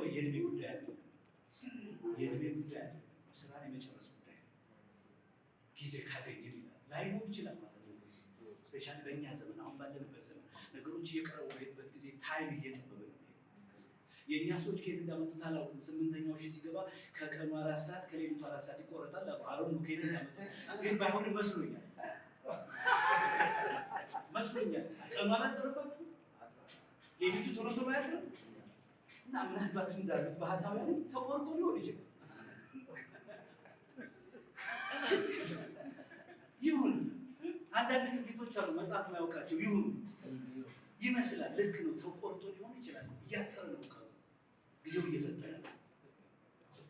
የእድሜ ጉዳይ አይደለም። የእድሜ ጉዳይ አይደለም። ስራን የመጨረስ ጉዳይ ነው። ጊዜ ካገኘን ይላል ላይኖር ይችላል ማለት ነው። ጊዜ ስፔሻሊ በእኛ ዘመን አሁን ባለንበት ዘመን ነገሮች እየቀረቡ በሄድበት ጊዜ ታይም እየጠበበ ነው። የእኛ ሰዎች ከየት እንዳመጡት አላውቅም። 8ኛው ሺህ ሲገባ ከቀኑ 4 ሰዓት ከሌሊቱ 4 ሰዓት ይቆረጣል። አሁን ነው ከየት እንዳመጡት ግን ባይሆንም መስሎኛል። ቀኑ አላደረባችሁ ሌሊቱ ቶሎ ቶሎ አያድርም እና ምናልባት እንዳሉት ባህታውያን ተቆርጦ ሊሆን ይችላል። ይሁን አንዳንድ ትንቢቶች አሉ መጽሐፍ ማያውቃቸው ይሁን ይመስላል። ልክ ነው። ተቆርጦ ሊሆን ይችላል። እያጠረ ነው ቀኑ፣ ጊዜው እየፈጠነ ነው።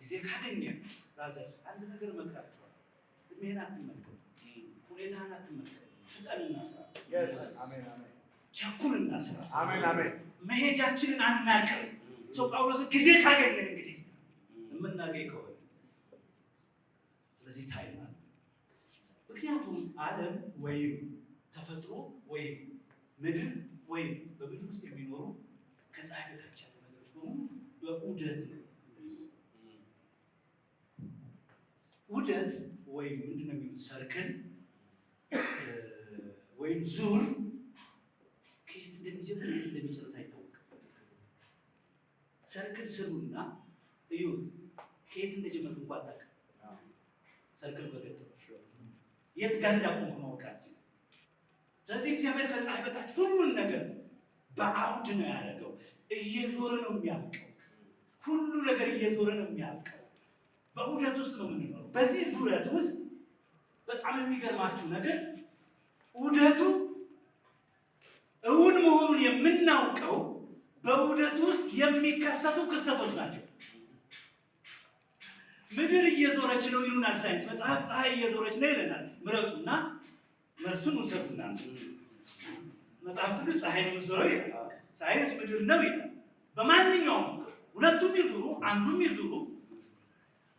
ጊዜ ካገኘን ራዘርስ አንድ ነገር እመክራችኋለሁ። እድሜህን አትመልከቱ፣ ሁኔታህን አትመልከቱ። ፍጠንና ስራ። ቸኩልና ስራ። መሄጃችንን አናውቅም። ጳውሎስ ጊዜ ካገኘን እንግዲህ የምናገኝ ከሆነ ስለዚህ ታይም አለ። ምክንያቱም ዓለም ወይም ተፈጥሮ ወይም ምድር ወይም በምድር ውስጥ የሚኖሩ ከፀሐይ በታች ያሉ ነገሮች በሙሉ በዑደት ነው። ዑደት ወይም ምንድነው የሚሉት ሰርክል ወይም ዙር ከየት እንደሚጀምር የት እንደሚጨርስ አይታወቅም። ሰርክል ስሩና እዩት፣ ከየት እንደጀመረ እንኳን አታውቅም። ሰርክል ከገጠመ የት ጋር እንዳቆመ ማወቅ አትችልም። ስለዚህ እግዚአብሔር ከፀሐይ በታች ሁሉን ነገር በአውድ ነው ያደረገው። እየዞረ ነው የሚያልቀው። ሁሉ ነገር እየዞረ ነው የሚያልቀው። በዑደት ውስጥ ነው የምንኖረው። በዚህ ዙረት ውስጥ በጣም የሚገርማችሁ ነገር ዑደቱ እውን መሆኑን የምናውቀው በዑደቱ ውስጥ የሚከሰቱ ክስተቶች ናቸው። ምድር እየዞረች ነው ይሉናል ሳይንስ መጽሐፍ። ፀሐይ እየዞረች ነው ይለናል። ምረጡና መልሱን ውሰዱና መጽሐፍ ቅዱስ ፀሐይ ነው የምትዞረው ይላል። ሳይንስ ምድር ነው ይላል። በማንኛውም ሁለቱም ይዙሩ አንዱም ይዙሩ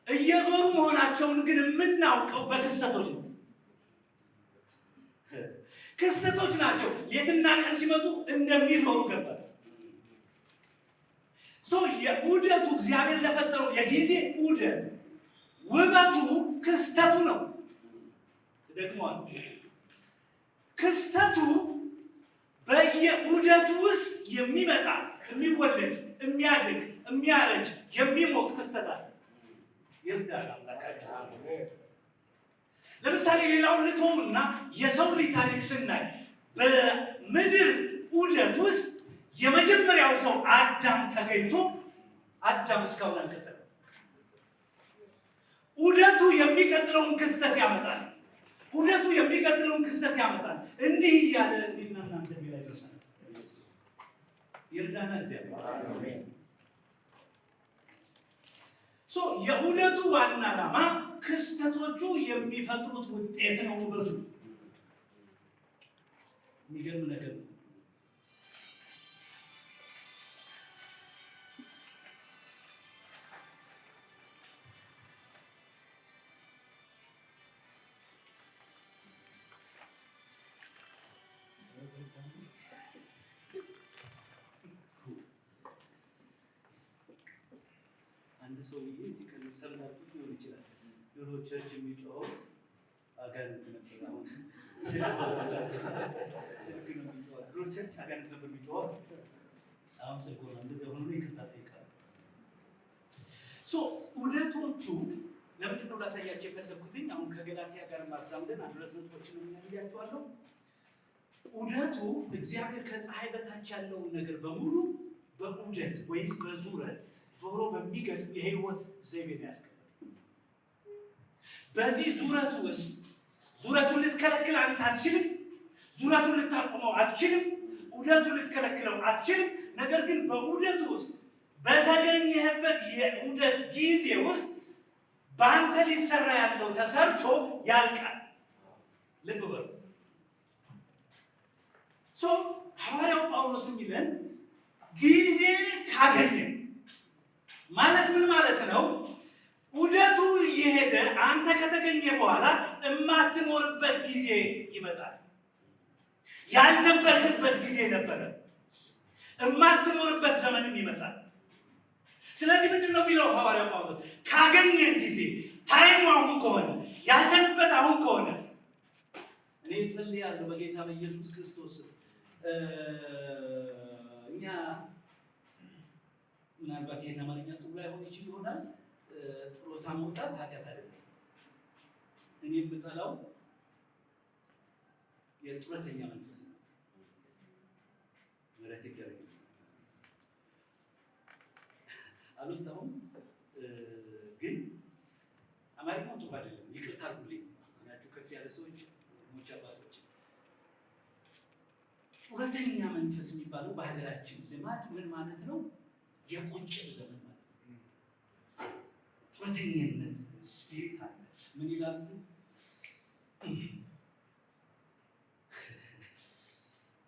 እየዞሩ መሆናቸውን ግን የምናውቀው በክስተቶች ነው። ክስተቶች ናቸው ሌትና ቀን ሲመጡ እንደሚዞሩ ገባል። የዑደቱ እግዚአብሔር ለፈጠረው የጊዜ ዑደት ውበቱ ክስተቱ ነው። ደግሞዋል። ክስተቱ በየዑደቱ ውስጥ የሚመጣ የሚወለድ የሚያድግ የሚያረጅ የሚሞት ክስተት አለ። ይርዳል አምላካችን። ለምሳሌ ሌላውን ልተውና የሰው ልጅ ታሪክ ስናይ በምድር ዑደት ውስጥ የመጀመሪያው ሰው አዳም ተገኝቶ አዳም እስካሁን አልቀጠለም። ዑደቱ የሚቀጥለውን ክስተት ያመጣል። ዑደቱ የሚቀጥለውን ክስተት ያመጣል። እንዲህ እያለ እኔና እናንተ ላይ ደርሰናል። ይርዳና እግዚአብሔር። የዑደቱ ዋና ዓላማ ክስተቶቹ የሚፈጥሩት ውጤት ነው። ውበቱ የሚገርም ነገር ነው። አንድ ሰውዬ ሲቀልብ ሰምታችሁ ሊሆን ይችላል። ድሮ ቸርች የሚጮኸው አጋንንት ነበር። አሁን ስልክ ነው የሚጮኸው። ድሮ ቸርች አጋንንት ነበር የሚጮኸው። አሁን ስልክ ሆኗል። እንደዚያ ሆኖ ይቅርታ ጠይቃለሁ። ዑደቶቹ ለምንድን ነው ላሳያቸው የፈለግኩትኝ? አሁን ከገላትያ ጋር ማዛምደን አንድ ሁለት ነጥቦችን ብያችኋለሁ። ዑደቱ እግዚአብሔር ከፀሐይ በታች ያለውን ነገር በሙሉ በዑደት ወይም በዙረት ዞሮ በሚገጥም የህይወት ዘይቤ ነው ያስቀመጠው። በዚህ ዙረት ውስጥ ዙረቱን ልትከለክል አንተ አትችልም። ዙረቱን ልታቆመው አትችልም። ዑደቱን ልትከለክለው አትችልም። ነገር ግን በዑደቱ ውስጥ በተገኘህበት የዑደት ጊዜ ውስጥ በአንተ ሊሰራ ያለው ተሰርቶ ያልቃል። ልብ በሉ። ሐዋርያው ጳውሎስ የሚለን ጊዜ ካገኘን ማለት ምን ማለት ነው? ዑደቱ እየሄደ አንተ ከተገኘ በኋላ የማትኖርበት ጊዜ ይመጣል። ያልነበርህበት ጊዜ ነበረ፣ የማትኖርበት ዘመንም ይመጣል። ስለዚህ ምንድን ነው የሚለው ሐዋርያው ጳውሎስ? ካገኘን ጊዜ ታይሙ አሁን ከሆነ ያለንበት አሁን ከሆነ እኔ ጸልያለሁ በጌታ በኢየሱስ ክርስቶስ እኛ ምናልባት ይሄን አማርኛ ጥሩ ላይሆን ይችል ይሆናል። ጡረታ መውጣት ኃጢአት አይደለም። እኔ የምጠላው የጡረተኛ መንፈስ ነው። ምሕረት ይደረግልኝ። አልወጣሁም ግን አማርኛው ጥሩ አይደለም። ይቅርታ አድርጉልኝ ናችሁ ከፍ ያለ ሰዎች ሞች አባቶች። ጡረተኛ መንፈስ የሚባለው በሀገራችን ልማድ ምን ማለት ነው? የቁጭት ዘመን ማለት ነው። ጡረተኝነት ስፒሪት አለ። ምን ይላሉ?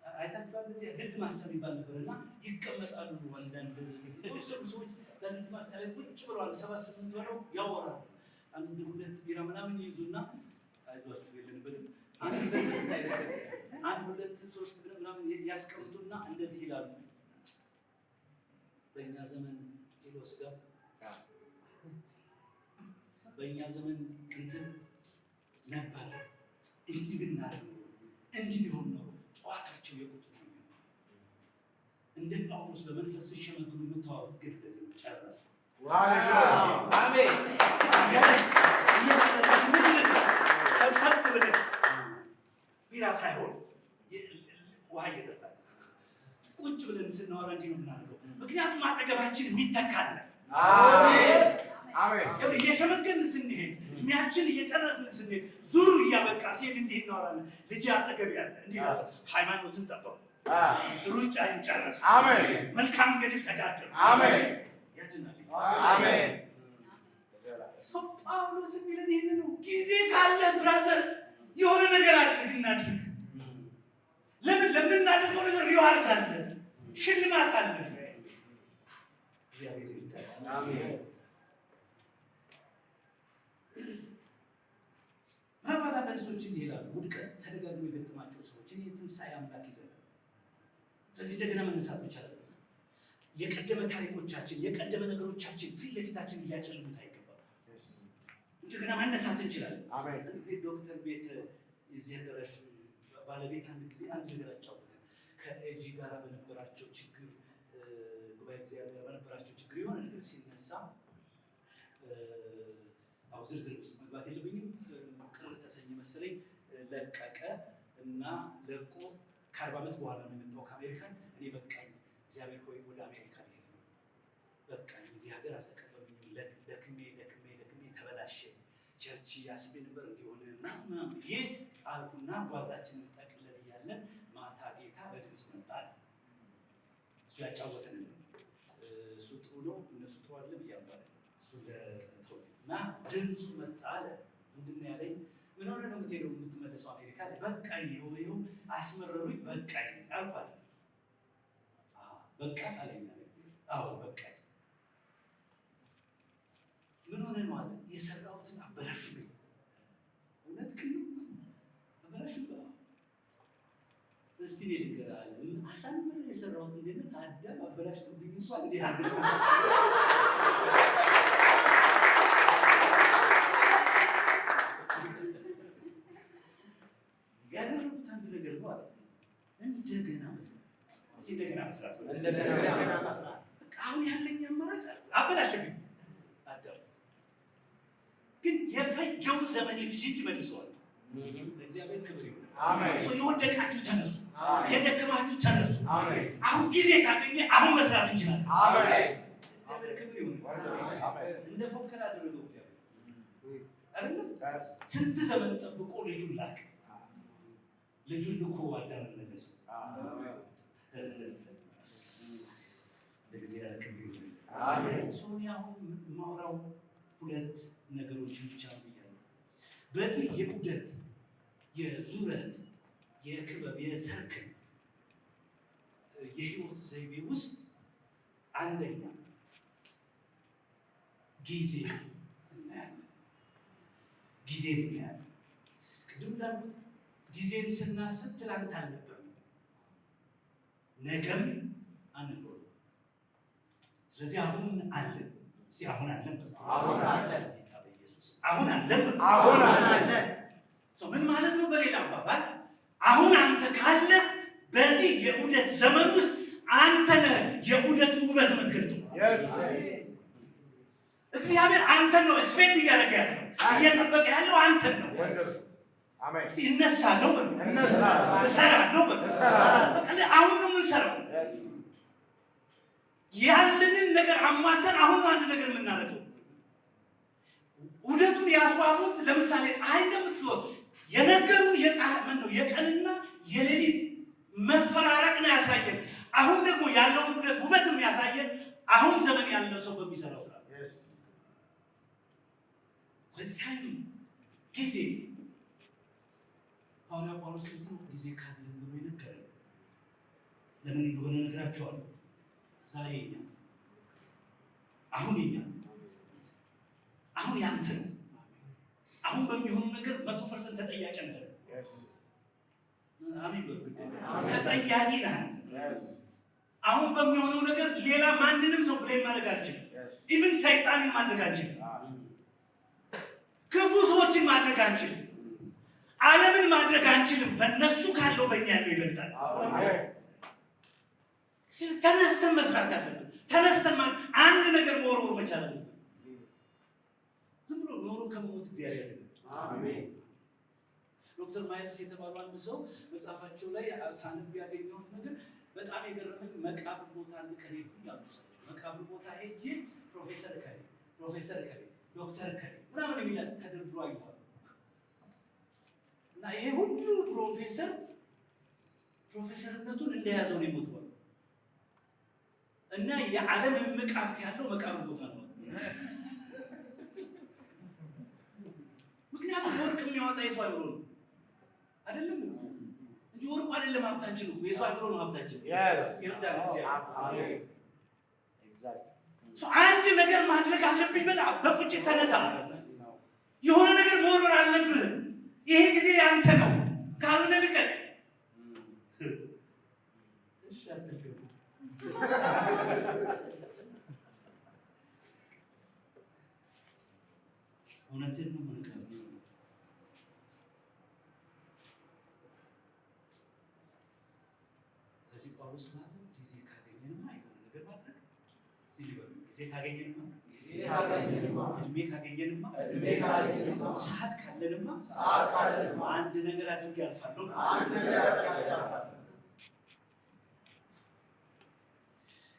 አይታችኋል? እንደዚህ ድድ ማስተር የሚባል ነበርና ይቀመጣሉ። አንዳንድ የተወሰኑ ሰዎች በድድ ማስተር ላይ ቁጭ ብለዋል። 7-8 ሆነው ያወራሉ። አንድ 2 ቢራ ምናምን ይይዙና አይዟችሁ የለንበትም አንድ 2-3 ብር ምናምን ያስቀምጡና እንደዚህ ይላሉ። በእኛ ዘመን ኪሎ ስጋ፣ በእኛ ዘመን እንትን ነበረ፣ እንዲህ ብናደርግ እንዲህ ቢሆን ነው ጨዋታቸው የቁጥር ነው። እንደ ጳውሎስ በመንፈስ ሲሸመግሉ የምታወሩት ግን እንደዚህ ጨረሱ። አሜን። ሰብሰብ ብለን ቢራ ሳይሆን ውሃ እየጠጣን ቁጭ ብለን ስናወራ እንዲህ ነው የምናደርገው። ምክንያቱም አጠገባችን የሚተካለ እየሸመገልን ስንሄድ እድሜያችን እየጨረስን ስንሄድ ዙሩ እያበቃ ሲሄድ እንዲህ እናወራለን። ልጅ አጠገብ ያለ እንዲህ አለ፣ ሃይማኖትን ጠበቁ፣ ሩጫን ጨረሱ፣ መልካም መንገድን ተጋደሉ። ያድናል። ጳውሎስ የሚለን ይህን ነው። ጊዜ ካለ ብራዘር የሆነ ነገር አድርግ እናድርግ። ለምን ለምናደርገው ነገር ሪዋርድ አለ፣ ሽልማት አለ። እግዚአብሔር ይርዳል። አሜን። ምናልባት አንዳንድ ሰዎች እንዲህ ይላሉ፣ ውድቀት ተደጋግሞ የገጠማቸው ሰዎች እኔ የትንሣኤ አምላክ ይዘናል። ስለዚህ እንደገና መነሳት መቻል አለብን። የቀደመ ታሪኮቻችን የቀደመ ነገሮቻችን ፊት ለፊታችን ሊያጨልሙት አይገባም። እንደገና መነሳት እንችላለን። አንድ ጊዜ ዶክተር ቤት እዚህ ያደረሽ ባለቤት አንድ ጊዜ አንድ ነገር አጫወተ። ከኤጂ ጋር በነበራቸው ችግር ጉባኤ እግዚአብሔር ጋር በነበራቸው ችግር የሆነ ነገር ሲነሳ አው ዝርዝር ውስጥ መግባት የለብኝም። ቅር ተሰኘ መሰለኝ ለቀቀ እና ለቆ ከ40 ዓመት በኋላ ነው የመጣው ከአሜሪካን። እኔ በቃኝ እግዚአብሔር ሆይ ወደ አሜሪካ ልሄድ ነው፣ በቃኝ እዚህ ሀገር አልተቀበሉኝም፣ ደክሜ ተበላሸ፣ ቸርች ያስቤ ነበር እንዲሆነ ምናምን ብዬ አልኩና ጓዛችንን ጠቅልለን እያለን ማታ ጌታ በድምፅ መጣ አለ። እሱ ያጫወተን ነው። እሱ ጥሩ ነው እነሱ ጥሩ አይደለም እያልኩ አይደለም። እሱ ለተውት እና ድምፁ መጣ አለ። ምንድን ነው ያለኝ? ምን ሆነ ነው የምትሄደው የምትመለሰው አሜሪካ? በቃኝ ይኸው አስመረሩኝ በቃኝ አልኳት። በቃ አለኝ አለ። አዎ በቃኝ። ምን ሆነ ነው አለ። የሰራሁትን አበላሹብኝ። እውነት ግን አበላሹብኝ። እስቲ እኔ ልንገርህ አለ። አሳምሬ የሰራሁትን ገነት አዳም አበላሽቶብኝ እንኳን እንዲህ አለ። ያደረጉት አንድ ነገር ነው አለ። እንደገና መስራት። እስቲ እንደገና መስራት ነው። እንደገና መስራት። በቃ አሁን ያለኝ አማራጭ አበላሽብኝ አዳም። ግን የፈጀው ዘመን ይፍጅ እንጂ መልሰዋል። ለእግዚአብሔር ክብር ይሁን። አሜን። የወደቃችሁ ተነሱ፣ የደከማችሁ ተነሱ። አሜን። አሁን ጊዜ ካገኘ አሁን መስራት እንችላለን። አሜን። እግዚአብሔር ክብር ይሁን። እንደ ፎከር አደረገው እግዚአብሔር አይደለም። ስንት ዘመን ጠብቆ ልጁን ላከ። ልጁን ልኮ አዳምን መለሰው። ለእግዚአብሔር ክብር ይሁን። አሜን። ሶኒ አሁን ማውራው 2 ነገሮችን ብቻ ነው ብያለሁ። በዚህ የዑደት የዙረት የክበብ የሰርክል የህይወት ዘይቤ ውስጥ አንደኛ ጊዜ እናያለን። ቅድም እንዳልኩት ጊዜን ስናስብ ትላንት አልነበርንም፣ ነገም አንኖርም። ስለዚህ አሁን አለን። እስቲ አሁን አለን። አሁን አለን። ጌታ በኢየሱስ አሁን አለን። አሁን አለን። ምን ማለት ነው? በሌላ አባባል አሁን አንተ ካለ በዚህ የዑደት ዘመን ውስጥ አንተ ነህ የዑደቱን ውበት የምትገልጠው። እግዚአብሔር አንተን ነው ኤክስፔክት እያደረገ ያለው፣ እየጠበቀ ያለው አንተን ነው። አሜን። እስቲ እነሳለሁ በሉ፣ እሰራለሁ በሉ። በቃ አሁን ነው የምንሰራው። ያለንን ነገር አሟተን አሁን ነው አንድ ነገር የምናደርገው። ዑደቱን ያስዋቡት ለምሳሌ ፀሐይ እንደምትዞር የነገሩን የፀሐይ ምን ነው የቀንና የሌሊት መፈራረቅ ነው ያሳየን። አሁን ደግሞ ያለውን ዑደት ውበት የሚያሳየን አሁን ዘመን ያለው ሰው በሚሰራው ስራ በዚህ ታይም ጊዜ ሐዋርያ ጳውሎስ ጊዜ ካለን ብሎ የነገረን ለምን እንደሆነ ነግራቸዋለሁ። ዛሬ የኛ ነው። አሁን የኛ ነው። አሁን ያንተ ነው። አሁን በሚሆኑ ነገር 100% ተጠያቂ አንተ ነው። አሜን በሉ። ተጠያቂ ነህ አንተ። አሁን በሚሆነው ነገር ሌላ ማንንም ሰው ብሌም ማድረግ አንችልም። ኢቭን ሰይጣንን ማድረግ አንችልም። ክፉ ሰዎችን ማድረግ አንችልም። ዓለምን ማድረግ አንችልም። በእነሱ ካለው በእኛ ያለው ይበልጣል። ተነስተን መስራት አለብን። ተነስተን አንድ ነገር መወርወር መቻል አለብን። ዝም ብሎ ኖሮ ከመሞት እግዚአብሔር ያደረገ። አሜን። ዶክተር ማይልስ የተባሉ አንድ ሰው መጽሐፋቸው ላይ ሳነብ ያገኘሁት ነገር በጣም የገረመኝ መቃብር ቦታ አንድ ቀን ሄድኩኝ አሉ። መቃብር ቦታ ሄጄ ፕሮፌሰር ከሌ ዶክተር ከሌ ምናምን የሚል ተደርድሮ አይቷል። እና ይሄ ሁሉ ፕሮፌሰርነቱን እንደያዘው ነው የሞተው። እና የዓለም እምቅ ሀብት ያለው መቃብር ቦታ ነው። ምክንያቱም ወርቅ የሚያወጣ የሰው አይምሮ ነው አይደለም እንጂ ወርቁ አይደለም ሀብታችን እኮ የሰው አይምሮ ነው ሀብታችን። ይርዳን እግዚአብሔር። አንድ ነገር ማድረግ አለብኝ በላ በቁጭት ተነሳ። የሆነ ነገር መወርወር አለብህ። ይሄ ጊዜ ያንተ ነው። ካልሆነ ልቀቅ። እሺ አትልቀቅ። እውነቴን ነው የምነግራችሁ። ስለዚህ ጳውሎስ ማለት ጊዜ ካገኘንማ የሆነ ነገር ማድረግ እስቲ ሊበሉ ጊዜ ካገኘንማ እድሜ ካገኘንማ ሰዓት ካለንማ አንድ ነገር አድርጌ አልፋለሁ።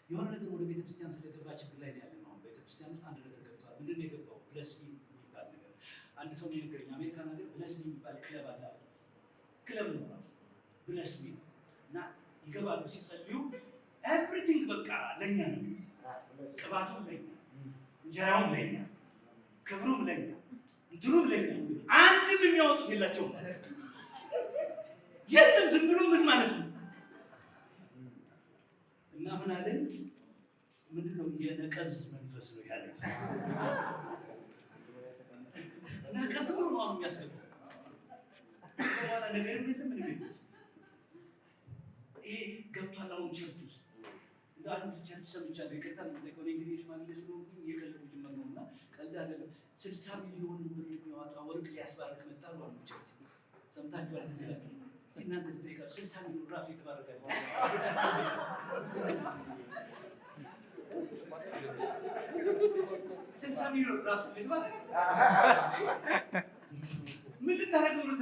የሆነ ነገር ወደ ቤተክርስቲያን ስለገባ ችግር ላይ ነው ያለነው። አሁን ቤተክርስቲያን ውስጥ አንድ ነገር ገብቷል። ምንድን ነው የገባው? ብለስሚ የሚባል ነገር አንድ ሰው ነው የነገረኝ። አሜሪካን ሀገር ብለስሚ የሚባል ክለብ አለ። ክለብ ነው ራሱ ብለስሚ እና ይገባሉ። ሲጸልዩ ኤቭሪቲንግ በቃ ለኛ ነው። ቅባቱም ለኛ፣ እንጀራውም ለኛ፣ ክብሩም ለኛ፣ እንትኑም ለኛ። አንድም የሚያወጡት የላቸውም። የለም ዝም ብሎ ምን ማለት ነው? እና ምን አለኝ? ምንድነው የነቀዝ መንፈስ ነው ያለ። ነቀዝ ብሎ ነው የሚያስገባው። በኋላ ነገር የለም ምን ቤት ይሄ ገብቷል። አሁን ቸርች ውስጥ እንደ አንድ ቸርች ሰምቻለሁ። ይቅርታ የምጠይቀው እንግዲህ ሽማግሌ ስለሆንኩኝ የቀለዱ ጅምር ነው እና ቀልድ አይደለም። 60 ሚሊዮን ብር የሚያወጣ ወርቅ ሊያስባርክ መጣሉ አንዱ ቸርች ሰምታችኋል። ትዝ ይላችሁ እናንተ ልጠይቃችሁ 60 ሚሊዮን ራሱ የተባረካል። 60 ሚሊዮን ራሱ የተባረካል። ምን ልታረገው ነው?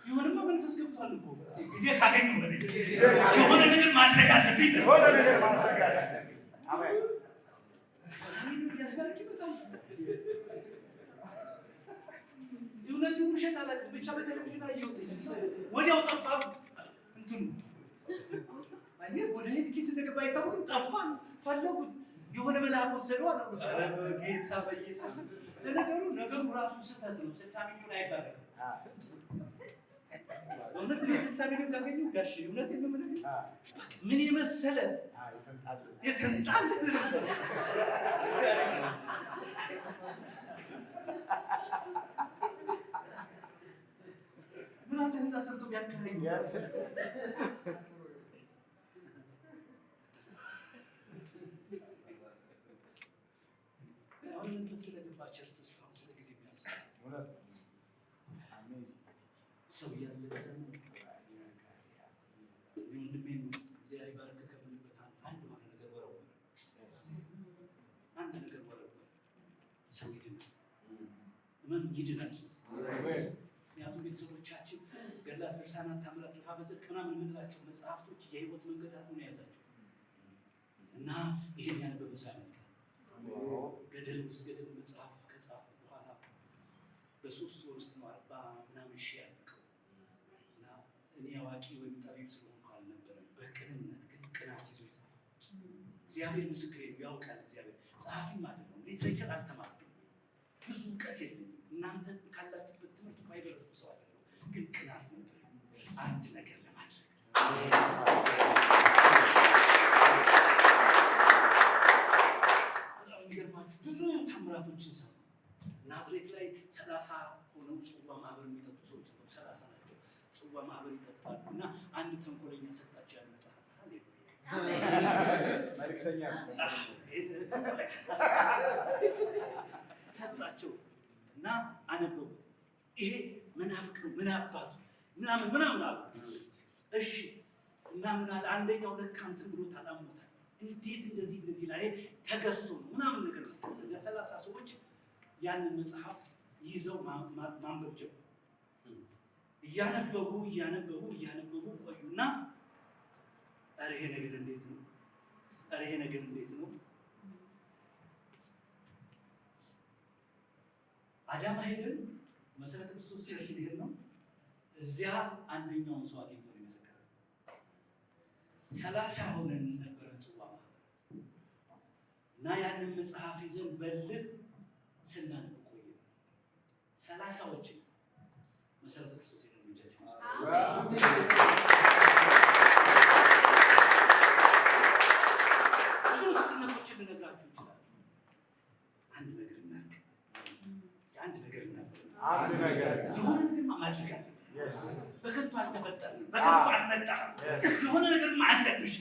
የሆነማ መንፈስ ገብቷል እኮ ጊዜ ካገኙ የሆነ ነገር ማድረግ አለብኝ። እውነቱን ውሸት አላውቅም። ብቻ በቴሌቪዥን አየሁት። ወዲያው ጠፋ እንትኑ አየህ፣ ወደ ሄድ ኪስ እንደገባ አይታወቅም። ጠፋ። ፈለጉት። የሆነ መልአክ ወሰደው አሉ። ኧረ በጌታ በኢየሱስ ለነገሩ ነገሩ ራሱ ስህተት ነው። 60 ሚሊዮን አይባልም። እውነት ነው። 60 ሚሊዮን ካገኙ ጋሽ እውነት ነው። ምን የመሰለ የተንጣል ምን አንተ ህንፃ ሰርቶ ቢያከራዩ መንፈስ ስለገባቸው ውስጥ አሁን ስለ ጊዜ የሚያስብ ሰው እያለቀ ነው። ወንድሜን እግዚአብሔር ባርክ ከምንበት አንድ ሆነ ነገር ወረወረ። አንድ ነገር ወረወረ። ሰው ይድናል። ምን ይድናል ሰው? ምክንያቱም ቤተሰቦቻችን ገድላት፣ ድርሳናት፣ ታምራት፣ ልፋ በጽድቅ ምናምን የምንላቸው መጽሐፍቶች የህይወት መንገድ አድርጎ ነው የያዛቸው እና ይሄን ያነበበ ሰው ያመልጣል። ገደል ውስጥ ገደል መጽሐፍ ከጻፉ በኋላ በ3 ወር ውስጥ ነው 40 ምናምን ሺህ ያለቀው እና እኔ አዋቂ ወይም ጠቢብ ስለሆንኩ አልነበረም። በቅንነት ግን ቅናት ይዞ ይጻፍ። እግዚአብሔር ምስክሬ ነው፣ ያውቃል እግዚአብሔር። ጸሐፊም አይደለም፣ ሊትሬቸር አልተማርኩም፣ ብዙ እውቀት የለኝም። እናንተ ካላችሁበት ትምህርት ማይደረሱ ሰው አይደለም፣ ግን ቅናት ነበር አንድ ነገር ለማድረግ። በጣም የሚገርማችሁ ብዙ ታምራቶችን ሰሙ። ናዝሬት ላይ 30 ሆነው ጽዋ ማህበር የሚጠጡ ሰዎች ነበሩ። 30 ናቸው፣ ጽዋ ማህበር ይጠጣሉ እና አንድ ተንኮለኛ ሰጣቸው ያን መጽሐፍ ሰጣቸው እና አነበቡት። ይሄ መናፍቅ ነው ምን አባቱ ምናምን አሉ። እሺ እና ምን አለ አንደኛው ለካ እንትን ብሎ ታላሞታል። እንዴት እንደዚህ ላይ ተገዝቶ ነው ምናምን ነገር ነው። እዚያ 30 ሰዎች ያንን መጽሐፍ ይዘው ማንበብ ጀመሩ። እያነበቡ ቆዩና ኧረ ይሄ ነገር እንዴት ነው? ኧረ ይሄ ነገር እንዴት ነው? አዳማ ሄደን መሰረተ ክርስቶስ ቸርች ሄደን ነው። እዚያ አንደኛውን ሰው አግኝቶ ነው የመሰከረው። 30 ሆነን ነበረን ጽዋ ማህበር እና ያንን መጽሐፍ ይዘን በልብ ስናነብ ቆየን። 30ዎች መሰረተ ክርስቶስ ሄደን ልጃችን ብዙ ምስክርነቶችን ልነግራችሁ ይችላል። አንድ ነገር እናድርግ። አንድ ነገር የሆነ ነገር ማድረግ አለብን። በከንቱ አልተፈጠርንም፣ በከንቱ አልመጣንም። የሆነ ነገር አለብሽ።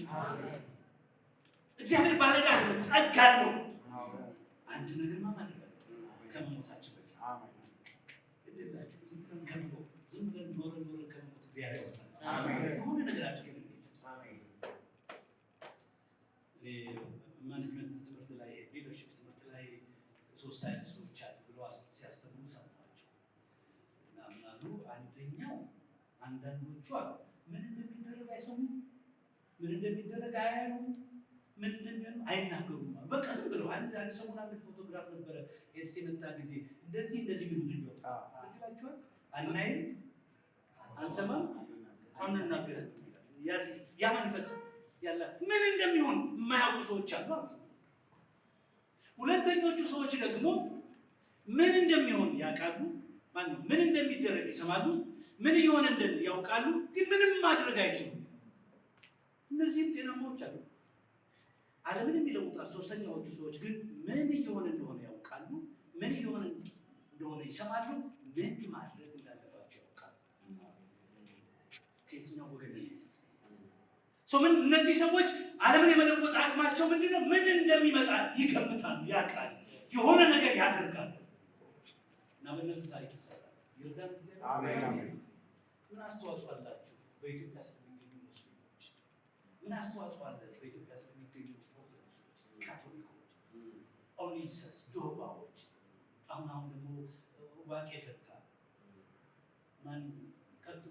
እግዚአብሔር ባለዳ አይደለም፣ ጸጋ ነው። አንድ ነገር ማድረግ አለብን ከመሞታችን በፊት። እንደላችሁ ዝም ብለን ኖረን ከመሞት እግዚአብሔር ያወጣል። የሆነ ነገር አድርገን እንሄድ። እኔ ማኔጅመንት ትምህርት ላይ ሊደርሺፕ ትምህርት ላይ 3 አይነት ሰዎች አሉ ብለው ሲያስተምሩ ሰማቸው እና ምን አሉ? አንደኛው አንዳንዶቹ አሉ ምን እንደሚደረግ አይሰሙም፣ ምን እንደሚደረግ አያዩም፣ ምን እንደሚሆን አይናገሩም። በቃ ዝም ብለው አንድ ሰሞን አንድ ፎቶግራፍ ነበረ ኤድስ የመጣ ጊዜ እንደዚህ ምን ነው ታላችኋል። አናይም፣ አንሰማም፣ አንናገርም። ያ መንፈስ ያለ ምን እንደሚሆን የማያውቁ ሰዎች አሉ። ሁለተኞቹ ሰዎች ደግሞ ምን እንደሚሆን ያውቃሉ፣ ማለት ምን እንደሚደረግ ይሰማሉ፣ ምን እየሆነ እንደሆነ ያውቃሉ፣ ግን ምንም ማድረግ አይችሉም። እነዚህም ጤናማዎች አሉ። ዓለምን የሚለውጣት ሶስተኛዎቹ ሰዎች ግን ምን እየሆነ እንደሆነ ያውቃሉ፣ ምን እየሆነ እንደሆነ ይሰማሉ፣ ምን ማድረግ እንዳለባቸው ያውቃሉ። ከየትኛው ወገን ነው? ምን እነዚህ ሰዎች ዓለምን የመለወጥ አቅማቸው ምንድነው? ምን እንደሚመጣ ይገምታሉ፣ ያውቃሉ፣ የሆነ ነገር ያደርጋሉ እና በእነሱ ታሪክ ይሰራል። ይርዳን እግዚአብሔር። አሜን። ምን አስተዋጽኦ አላችሁ በኢትዮጵያ ስለሚገኙ ሙስሊሞች? ምን አስተዋጽኦ አለ በኢትዮጵያ ስለሚገኙ ኦርቶዶክሶች፣ ካቶሊኮች፣ ኦንሊጂሰስ፣ ጆሆባዎች፣ አሁን ደግሞ ዋቄ ፈታ ማን ከቱ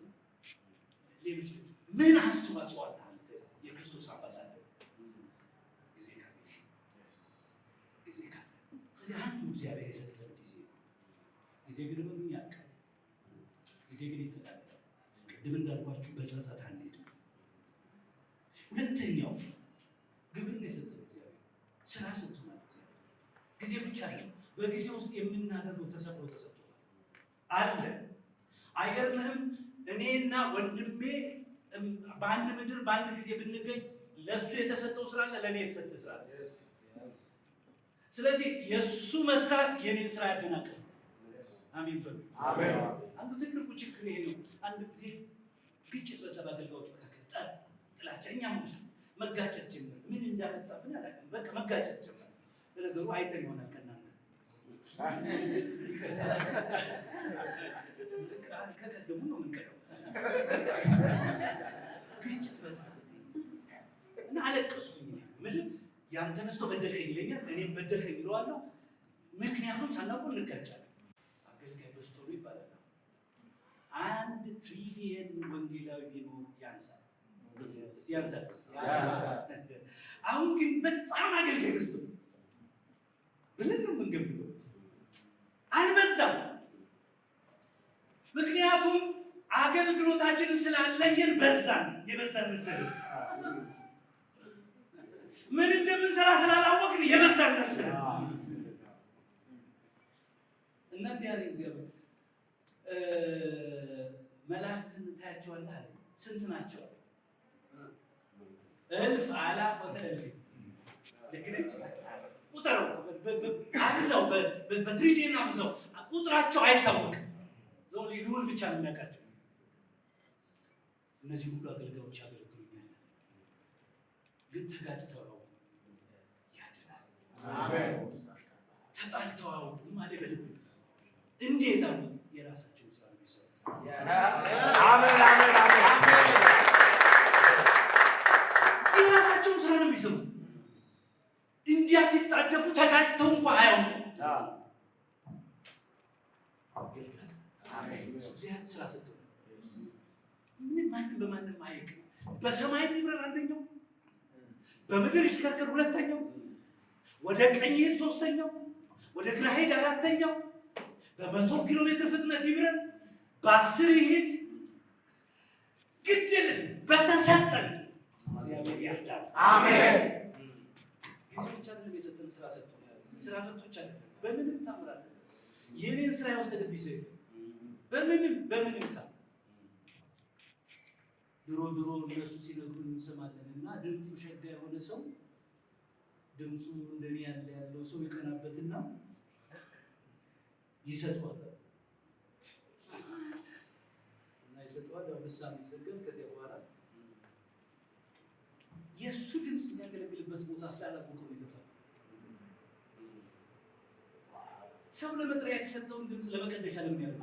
ሌሎች ምን አስተዋጽኦ አለ? አንተ የክርስቶስ አምባሳደር ጊዜ ካለ ስለዚህ አንዱ እግዚአብሔር የሰጠን ጊዜ ግን ምንም ያልቃል። ጊዜ ግን ይጠቃለላል። ቅድም እንዳልኳችሁ በጸጸት አንሄድም። ሁለተኛው ግብር ነው የሰጠን እግዚአብሔር፣ ስራ ሰጥቶናል እግዚአብሔር። ጊዜ ብቻ አይደለም፣ በጊዜ ውስጥ የምናደርገው ተሰጥቶ ተሰጥቶናል አለ። አይገርምህም? እኔና ወንድሜ በአንድ ምድር በአንድ ጊዜ ብንገኝ ለሱ የተሰጠው ስራ አለ፣ ለኔ የተሰጠ ስራ አለ። ስለዚህ የሱ መስራት የኔን ስራ ያደናቅፋል። አሜን በሉ። አሜን። አንዱ ትልቁ ችግር ይሄ ነው። አንድ ጊዜ ግጭት በዛ በአገልጋዮች መካከል ጥላቻ፣ እኛም ውስጥ መጋጨት ጀመር። ምን እንዳመጣብን አላውቅም። በቃ መጋጨት ጀመር። ለነገሩ አይተን ይሆናል ከእናንተ ከቀደሙ ነው የምንቀደው። ግጭት በዛ እና አለቀስኩኝ። ምንም ያን ተነስቶ በደልከኝ ይለኛል፣ እኔም በደልከኝ ይለዋለሁ። ምክንያቱም ሳናውቀው እንጋጫለን። አገልጋይ በዝቶ ነው ይባላል። 1 ትሪሊየን ወንጌላዊ ቢኖር ያንሳል። እስቲ ያንሳል። አሁን ግን በጣም አገልጋይ በዝቶ ብለን ነው የምንገምተው። አልበዛም። ምክንያቱም አገልግሎታችንን ስላለየን በዛን የበዛን መሰለን። ምን እንደምንሰራ ስላላወቅን የበዛን መሰለን። እናንተ ያለ እግዚአብሔር መላእክትን ታያቸዋለህ አለ። ስንት ናቸው? እልፍ አላፍ ወተእልፍ። ልክ ነች። ቁጥረው አብዛው፣ በትሪሊየን አብዛው። ቁጥራቸው አይታወቅም። ልዑል ብቻ ነው የሚያውቃቸው። እነዚህ ሁሉ አገልጋዮች ያገለግሉኛል፣ ግን ተጋጭተው አያውቁም። ያድናል። ተጣልተው አያውቁም አለ በልብ። እንዴት አሉት? የራሳቸውን ስራ ነው የሚሰሩት። የራሳቸውን ስራ ነው የሚሰሩት። እንዲያ ሲጣደፉ ተጋጭተው እንኳ አያውቁም። እግዚአብሔር ስራ ሰጥቶ ምን ማንም በማንም አይቅ። በሰማይ የሚበረር አንደኛው፣ በምድር ይሽከርከር ሁለተኛው፣ ወደ ቀኝ ሄድ ሶስተኛው፣ ወደ ግራ ሄድ አራተኛው፣ በ100 ኪሎ ሜትር ፍጥነት ይብረር፣ በ10 ይሄድ። ግድ የለም በተሰጠን እግዚአብሔር ያርዳል። አሜን። ጊዜ ብቻ አይደለም የሰጠን ስራ ሰጥቶ ስራ ፈቶች አይደለም። በምንም ታምራለን። የኔን ስራ የወሰደብኝ ሰው በምንም ታ ድሮ እነሱ ሲነግሩን እንሰማለን እና ድምፁ ሸጋ የሆነ ሰው ድምፁ እንደኔ ያለው ሰው ይቀናበትና ይሰጠዋል እና ይሰጠዋል። ያው ልሳን ይዘጋል። ከዚያ በኋላ የእሱ ድምፅ የሚያገለግልበት ቦታ ስላላወቀው ነው የተጣለው። ሰው ለመጥሪያ የተሰጠውን ድምፅ ለመቀደሻ ለምን ያለው?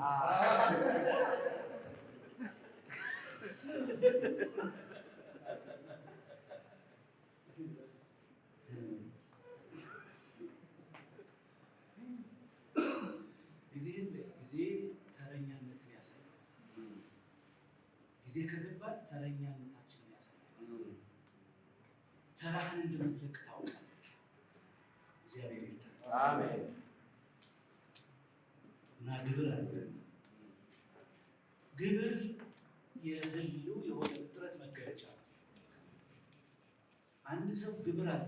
ጊዜ ተረኛነትን ያሳያል። ጊዜ ከገባን ተረኛነታችንን ያሳያል። ተራህን እንደምትለቅ ታውቃለች። እግዚአብሔር ይርዳል። አሜን። እና ግብር አለን። ግብር የህልው የሆነ ፍጥረት መገለጫ ነው። አንድ ሰው ግብር አለ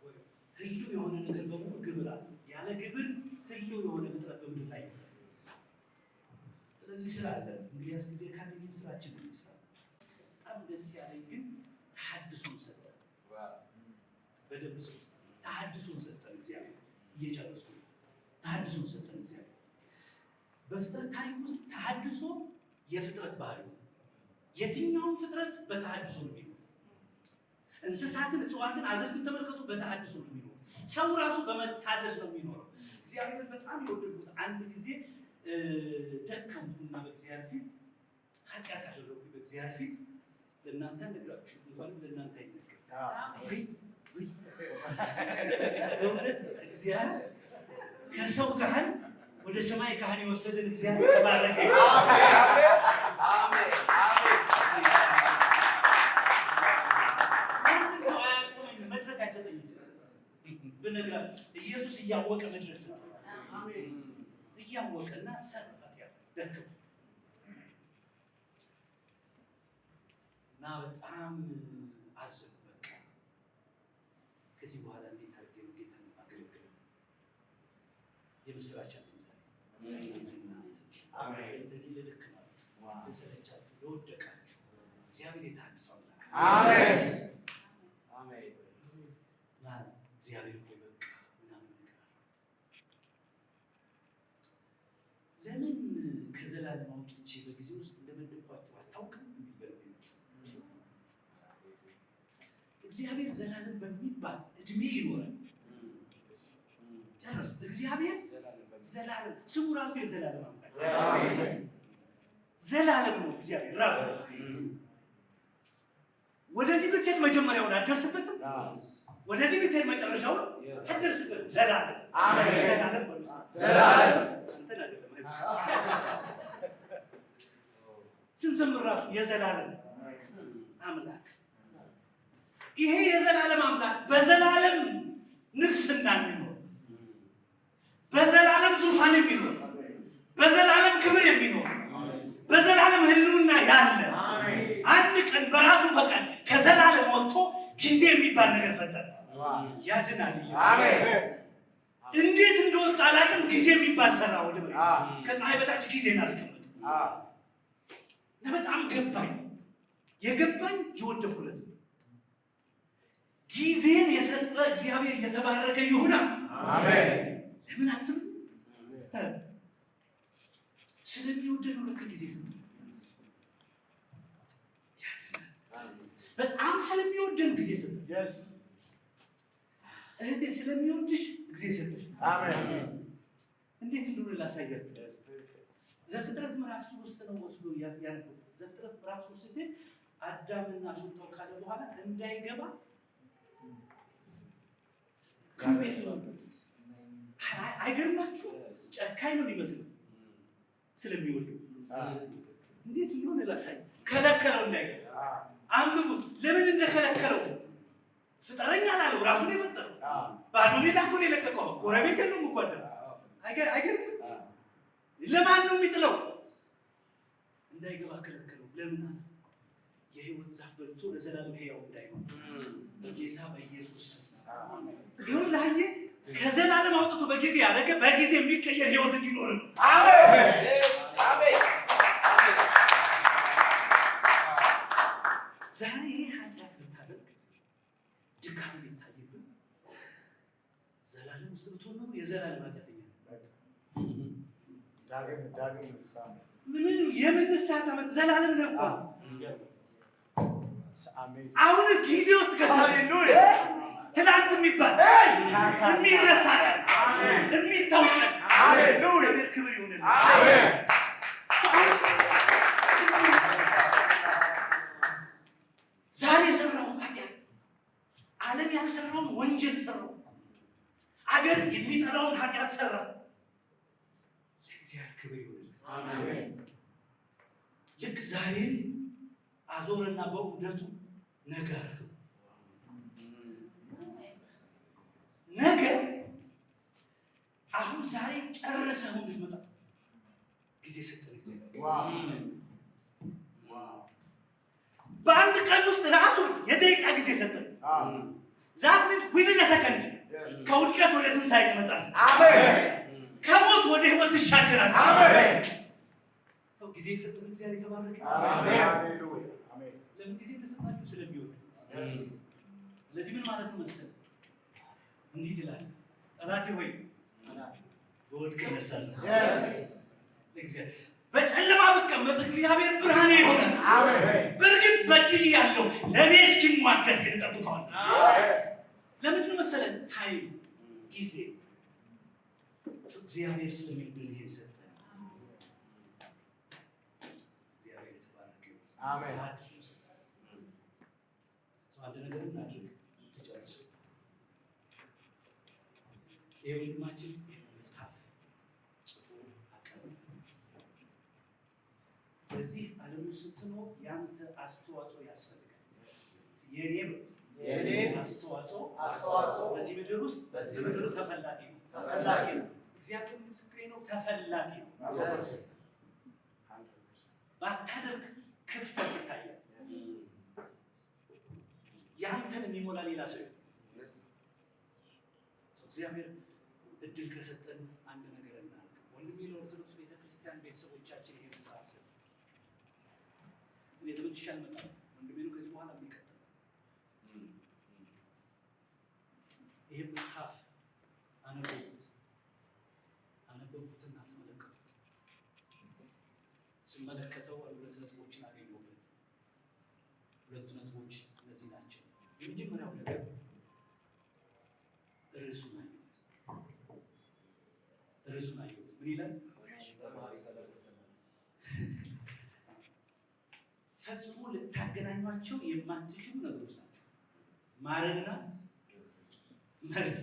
ወይ? ህልው የሆነ ነገር በሙሉ ግብር አለ። ያለ ግብር ህልው የሆነ ፍጥረት በምድር ላይ የለም። ስለዚህ ስራ አለን። እንግዲያስ ጊዜ ካገኘን ስራችንን እንስራ። በጣም ደስ ያለኝ ግን ተሐድሶን ሰጠን። በደንብ ሰው ተሐድሶን ሰጠን እግዚአብሔር። እየጨረስኩ ነው። ተሐድሶን ሰጠን እግዚአብሔር። በፍጥረት ታሪክ ውስጥ ተሐድሶ የፍጥረት ባህሪ ነው። የትኛውም ፍጥረት በተሐድሶ ነው የሚኖረው። እንስሳትን፣ እጽዋትን፣ አዝርትን ተመልከቱ፣ በተሐድሶ ነው የሚኖረው። ሰው ራሱ በመታደስ ነው የሚኖረው። እግዚአብሔርን በጣም የወደድኩት አንድ ጊዜ ደከምኩና በእግዚአብሔር ፊት ኃጢአት አደረጉኝ። በእግዚአብሔር ፊት ለእናንተ ነግራችሁ እንኳንም ለእናንተ አይነገር በእውነት እግዚአብሔር ከሰው ካህን ወደ ሰማይ ካህን የወሰደን እግዚአብሔር ተባረከ። አሜን አሜን። ሰው አያቆመኝም፣ መድረክ አይሰጠኝም። ብነግራችሁ ኢየሱስ እያወቀ መድረክ ሰጠ። እያወቀና ሰራት ያ ደከም እና በጣም አዘኑ። በቃ ከዚህ በኋላ እንዴት አድርገን ጌታን ማገለግለው? የምስራች አለን ዛሬ። እንደኔ ለደከማችሁ፣ ለሰለቻችሁ፣ ለወደቃችሁ እግዚአብሔር የተሐድሶ አምላክ አሜን አሜን። እና እግዚአብሔር ሆይ በቃ ምናምን ነገር አለ። ለምን ከዘላለም አውጥቼ በጊዜ ውስጥ እንደመደብኳችሁ አታውቅም? እግዚአብሔር ዘላለም በሚባል እድሜ ይኖራል። ጨረሱ። እግዚአብሔር ዘላለም ስሙ ራሱ የዘላለም አምላክ ዘላለም ነው እግዚአብሔር ራሱ። ወደዚህ ብትሄድ መጀመሪያውን አትደርስበትም፣ ወደዚህ ብትሄድ መጨረሻውን አትደርስበትም። ዘላለም ዘላለም በሉ ዘላለም እንትን አይደለም ስንዘምር ራሱ የዘላለም አምላክ ይሄ የዘላለም አምላክ በዘላለም ንግስና የሚኖር በዘላለም ዙፋን የሚኖር በዘላለም ክብር የሚኖር በዘላለም ህልውና ያለ አንድ ቀን በራሱ ፈቃድ ከዘላለም ወጥቶ ጊዜ የሚባል ነገር ፈጠረ። ያድናል እንዴት እንደወጣ አላውቅም። ጊዜ የሚባል ሰራ ወደ መሬት ከፀሐይ በታች ጊዜን አስቀመጠ። በጣም ገባኝ። የገባኝ የወደኩለት ጊዜን የሰጠ እግዚአብሔር የተባረከ ይሁን። አሜን። ለምን አትም ስለሚወደድ ነው። ለካ ጊዜ ሰጠ። በጣም ስለሚወደን ጊዜ ሰጠ። እህቴ ስለሚወድሽ ጊዜ ሰጠሽ። አሜን። እንዴት እንደሆነ ላሳያችሁ። ዘፍጥረት ምዕራፍ 3 ነው ወስዶ ያነበው። ዘፍጥረት ምዕራፍ 3 ግን አዳምና ሱልጣን ካለ በኋላ እንዳይገባ ከቤት ነው። አይገርማችሁ? ጨካኝ ነው የሚመስለው ስለሚወደው። እንዴት እንደሆነ ላሳይ። ከለከለው እንዳይገባ። አንብቡት። ለምን እንደከለከለው ፍጠረኛ አላለው። ራሱ ነው የፈጠረው። ባዶ ሜዳ እኮ ነው የለቀቀው። ጎረቤት የለውም እኮ አዳም። አይገርም? ለማን ነው የሚጥለው? እንዳይገባ ከለከለው። ለምን አለ? የህይወት ዛፍ በልቶ ለዘላለም ሕያው እንዳይሆን በጌታ በኢየሱስ ይሁን ላየ ከዘላለም አውጥቶ በጊዜ ያደረገ በጊዜ የሚቀየር ህይወት እንዲኖር ነው። አሜን አሜን። ዛሬ ኃጢአት ብታደርግ ድካም ቢታይብህ ዘላለም ውስጥ ብትሆን ነው የዘላለም ኃጢአተኛ ነው። ምንም የምንሳት ዓመት ዘላለም ነው እኮ አሁን ጊዜ ውስጥ ሃሌሉያ ትናንት የሚባል የሚረሳ ቀን የሚታወቅ ሃሌሉያ ክብር ይሁንልህ። አሜን። ዛሬ የሰራው ኃጢአት ዓለም ያልሰራውን ወንጀል ሰራው። አገር የሚጠራውን ኃጢአት ሰራ። ለእግዚአብሔር ክብር ይሁንልህ። አሜን። ልክ ዛሬን አዞረና በውደቱ ነገ አደረገው። ነገ አሁን ዛሬ ጨርሰህ እንድትመጣ ጊዜ ሰጠን እግዚአብሔር። በአንድ ቀን ውስጥ ራሱ የደቂቃ ጊዜ ሰጠን። ዛት ሚንስ ዊዝን ሰከንድ ከውድቀት ወደ ትንሣኤ ትመጣለህ። አሜን። ከሞት ወደ ህይወት ትሻገራለህ። አሜን። ጊዜ ሰጠን እግዚአብሔር የተባረከ። አሜን። ለምን ጊዜ እንደሰጣችሁ ስለሚወድ። ለዚህ ምን ማለት ነው መሰለህ? እንዲህ ይላል፣ ጠላቴ ሆይ በወድቅ እነሳለሁ። ለእግዚአብሔር በጨለማ ብቀመጥ እግዚአብሔር ብርሃኔ ይሆናል። በእርግጥ በድል ያለው ለእኔ እስኪሟገት ግን እጠብቀዋለሁ። ለምንድን ነው መሰለህ? ታይም ጊዜ እግዚአብሔር ስለሚወደን ይሄን ሰጠን። እግዚአብሔር የተባረከ ይሁን። አሜን። አዲሱ ሰጠን። አንድ ነገር እናድርግ ስጨርስ። ይሄ ወንድማችን ይሄን መጽሐፍ ጽፎ አቀረበ። በዚህ ዓለም ውስጥ ስትኖር ያንተ አስተዋጽኦ ያስፈልጋል። የኔ አስተዋጽኦ በዚህ ምድር ውስጥ ተፈላጊ ነው። እግዚአብሔር ምስክሬ ነው። ተፈላጊ ነው። ባታደርግ ክፍተት ይታያል። ያንተን የሚሞላ ሌላ ሰው እግዚአብሔር እድል ከሰጠን አንድ ነገር እናድርግ። ወንድሜ ለኦርቶዶክስ ቤተክርስቲያን ቤተሰቦቻችን ይሄ መጽሐፍ ሰጥ እኔ ተመልሼ አልመጣም። ወንድሜ ነው ከዚህ በኋላ የሚቀጥለው ይሄ መጽሐፍ አነበብኩትና ተመለከቱት። ስመለከተው ሁለት ነጥቦችን አገኘሁበት። ሁለቱ ነጥቦች እነዚህ ናቸው። የመጀመሪያው ነገር ርዕሱን አየሁት። ምን ይላል? ፈጽሞ ልታገናኟቸው የማትችሉ ነገሮች ናቸው። ማርና መርዝ።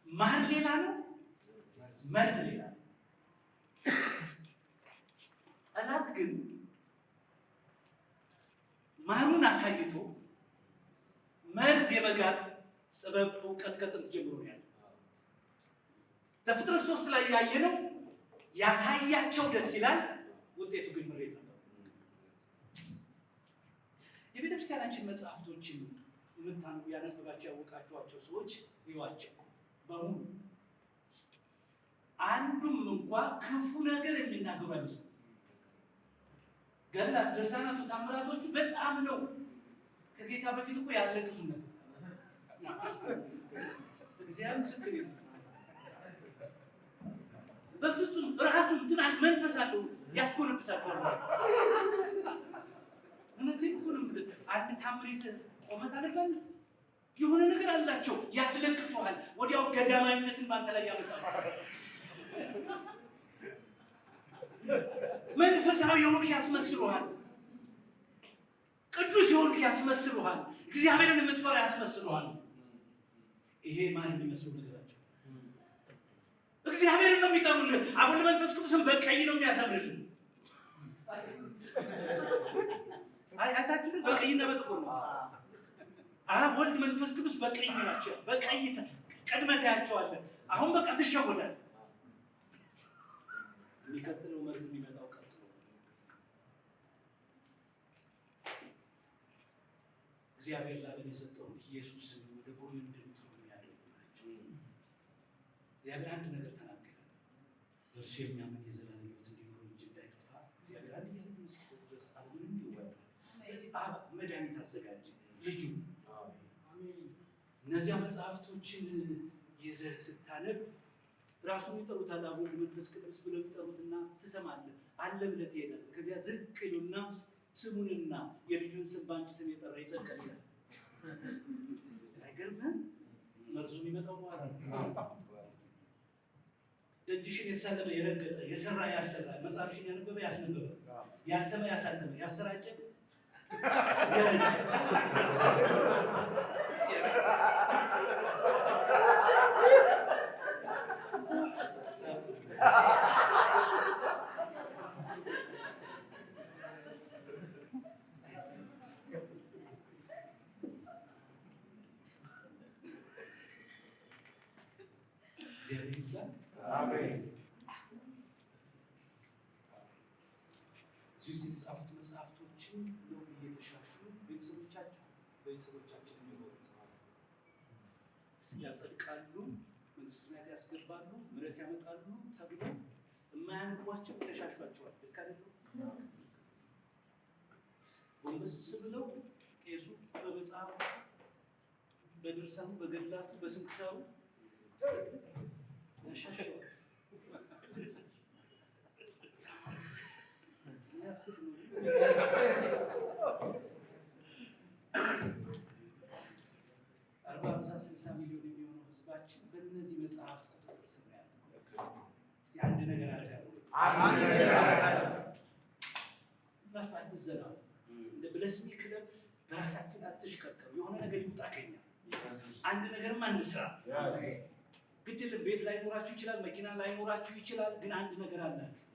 ማር ሌላ ነው፣ መርዝ ሌላ ነው። ጠላት ግን ማሩን አሳይቶ መርዝ የመጋት ጥበብ እውቀት ከጥንት ጀምሮ ነው ያለው። ዘፍጥረት 3 ላይ ያየነው ያሳያቸው ደስ ይላል፣ ውጤቱ ግን ምሬት ነበር። የቤተ ክርስቲያናችን መጽሐፍቶችን የምታነቡ ያነበባቸው ያወቃችኋቸው ሰዎች ይዋቸው በሙሉ አንዱም እንኳ ክፉ ነገር የሚናገሩ አይመስሉም። ገድላት፣ ድርሳናቱ፣ ታምራቶቹ በጣም ነው ከጌታ በፊት እኮ ያስለቅሱ ነበር። እግዚአብሔር ምስክር ነው። በፍጹም ራሱ እንትን መንፈስ አለው ያስጎነብሳቸዋል። እውነቴን እኮ ነው። አንድ ታምር ይዘህ ቆመት አለበት የሆነ ነገር አላቸው ያስለቅሱሃል። ወዲያው ገዳማዊነትን ባንተ ላይ ያመጣል። መንፈሳዊ የሆንክ ያስመስሉሃል። ቅዱስ የሆንክ ያስመስሉሃል። እግዚአብሔርን የምትፈራ ያስመስሉሃል። ይሄ ማን የሚመስለው ነገራቸው? እግዚአብሔርን ነው የሚጠሩልህ። አቡነ መንፈስ ቅዱስን በቀይ ነው የሚያሰምርልህ። አይታችሁትን? በቀይና በጥቁር ነው። አብ ወልድ መንፈስ ቅዱስ በቀይ ናቸው። በቀይ ቀድመህ ታያቸዋለህ። አሁን በቃ ትሸወዳል። የሚቀጥለው መርዝ የሚመጣው ቀጥሎ እግዚአብሔር ላበን የሰጠውን ኢየሱስን ወደ ጎን እንድንተው የሚያደርጉ ናቸው። እግዚአብሔር አንድ ነገር ተናገረ። በእርሱ የሚያምን የዘላለም ሕይወት እንዲኖረው እንጂ እንዳይጠፋ እግዚአብሔር አንድያ ልጁን እስኪሰጥ ድረስ ዓለምን ይወዳል። ስለዚህ አብ መድኃኒት አዘጋጀ ልጁ። እነዚያ መጽሐፍቶችን ይዘህ ስታነብ ራሱን ይጠሩታል። አብ ወልድ መንፈስ ቅዱስ ብለው ይጠሩትና ትሰማለህ፣ አለ ብለህ ትሄዳለህ። ከዚያ ዝቅ ይሉና ስሙንና የልጁን ስም በአንቺ ስም የጠራ ይጸድቃል። አይገርምህም? መርዙ የሚመጣው በኋላ ነው። ደጅሽን የተሳለመ የረገጠ የሰራ ያሰራ፣ መጽሐፍሽን ያነበበ ያስነበበ፣ ያተመ ያሳተመ፣ ያሰራጨ ያረጨ እግዚአብሔር ይባል። አሜን። እዚህ የተጻፉት መጽሐፍቶችን ነው እየተሻሹ ቤተሰቦቻችን የሚኖሩት ያጸድቃሉ፣ መንግሥተ ሰማያት ያስገባሉ፣ ምሕረት ያመጣሉ ተብሎ የማያነቧቸው ተሻሿቸዋል። ልክ አይደለም? ጎንበስ ብለው ቄሱ በመጽሐፉ በድርሳኑ በገድላቱ በስንክሳሩ ያሻሸዋል። የሚያስቅ ነው። 40-50-60 ሚሊዮን የሚሆነው ህዝባችን በእነዚህ መጽሐፍት ቁጥጥር ስር ነው ያለው። እስቲ አንድ ነገር አደርጋለሁ ብላችሁ አትዘናሉ። እንደ ብለስሚ ክለብ በራሳችን አትሽከርከሩ። የሆነ ነገር ይውጣ ከኛ። አንድ ነገርም አንስራ። ግድ የለም ቤት ላይኖራችሁ ይችላል፣ መኪና ላይኖራችሁ ይችላል፣ ግን አንድ ነገር አላችሁ።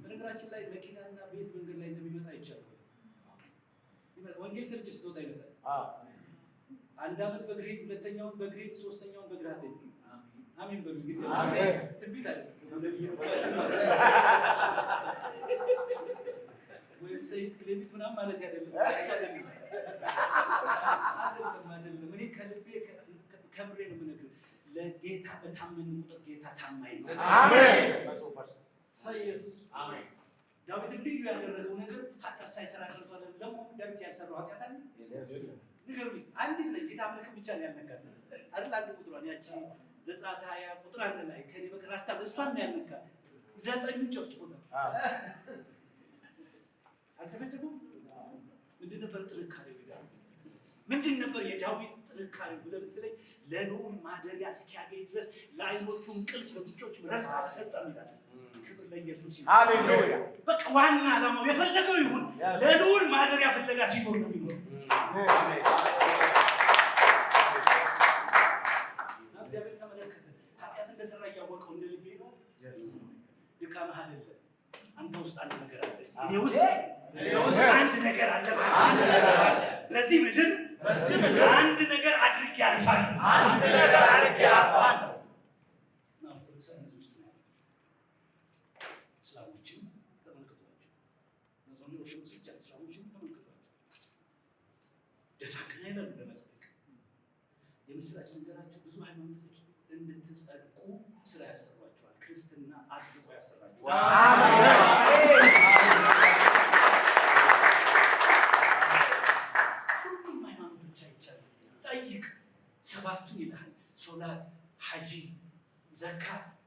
በነገራችን ላይ መኪናና ቤት መንገድ ላይ እንደሚመጣ ይቻላል። ወንጌል ስርጭት ስትወጣ ይመጣል። አንድ ዓመት በግሬድ፣ ሁለተኛውን በግሬድ፣ ሶስተኛውን በግራት። አሜን በሉ። ግድ ትንቢት አይደለም ወይም ሰይድ ክሌቢት ምናምን ማለት አይደለም። አይደለም። እኔ ከልቤ ከምሬ ነው የምነግርህ። ለጌታ በታመን ቁጥር ጌታ ታማኝ ነው። አሜን። ዳዊት ልዩ ያደረገው ነገር ኃጢአት ሳይሰራ ቀርቷል። ለሞት ዳዊት ያልሰራው ኃጢአት አለ? ንገሩኝ። አንዲት ነች የታምልክ ብቻ ነው ያልነካት አይደል? አንድ ቁጥሯን ያቺ ዘጸአት 20 ቁጥር 1 ላይ ከኔ በቀር አታምልክ፣ እሷን ነው ያልነካት። 9ኙን ጨፍጭፎታል። አልተፈጨፈም። ምንድን ነበር ጥንካሬው? ዳዊት ምንድን ነበር የዳዊት ጥንካሬው ብለህ ብትለኝ ለልዑል ማደሪያ እስኪያገኝ ድረስ ለዓይኖቹ እንቅልፍ ለጡንቾቹ ረፍት አልሰጠም ይላል። ክብር ለኢየሱስ ይሁን። ሃሌሉያ። በቃ ዋና ዓላማው የፈለገው ይሁን ለልዑል ማደሪያ ፍለጋ ሲዞር ነው የሚኖረው። እግዚአብሔር ተመለከተ። ኃጢአት እንደሰራ እያወቀው እንደ ልቤ ነው። ድካምህ አይደለም አንተ ውስጥ አንድ ነገር አለ። እኔ ውስጥ አንድ ነገር አለ። በዚህ ምድር አንድ ነገር አድርጌ አልፋለሁ። እስላሞችን ተመልክቷቸው፣ እስላሞችን ተመልክቷቸው ደፋ ቀና ይላሉ ለመጽደቅ። የምስራች ነገራቸው ብዙ ሃይማኖቶች እንድትጸድቁ ስራ ያሰሯቸዋል። ክርስትና አጽድቆ ያሰራቸዋል። ሁሉም ሃይማኖቶች አይቻልም። ጠይቅ፣ ሰባቱን ይልሃል። ሶላት፣ ሐጂ፣ ዘካ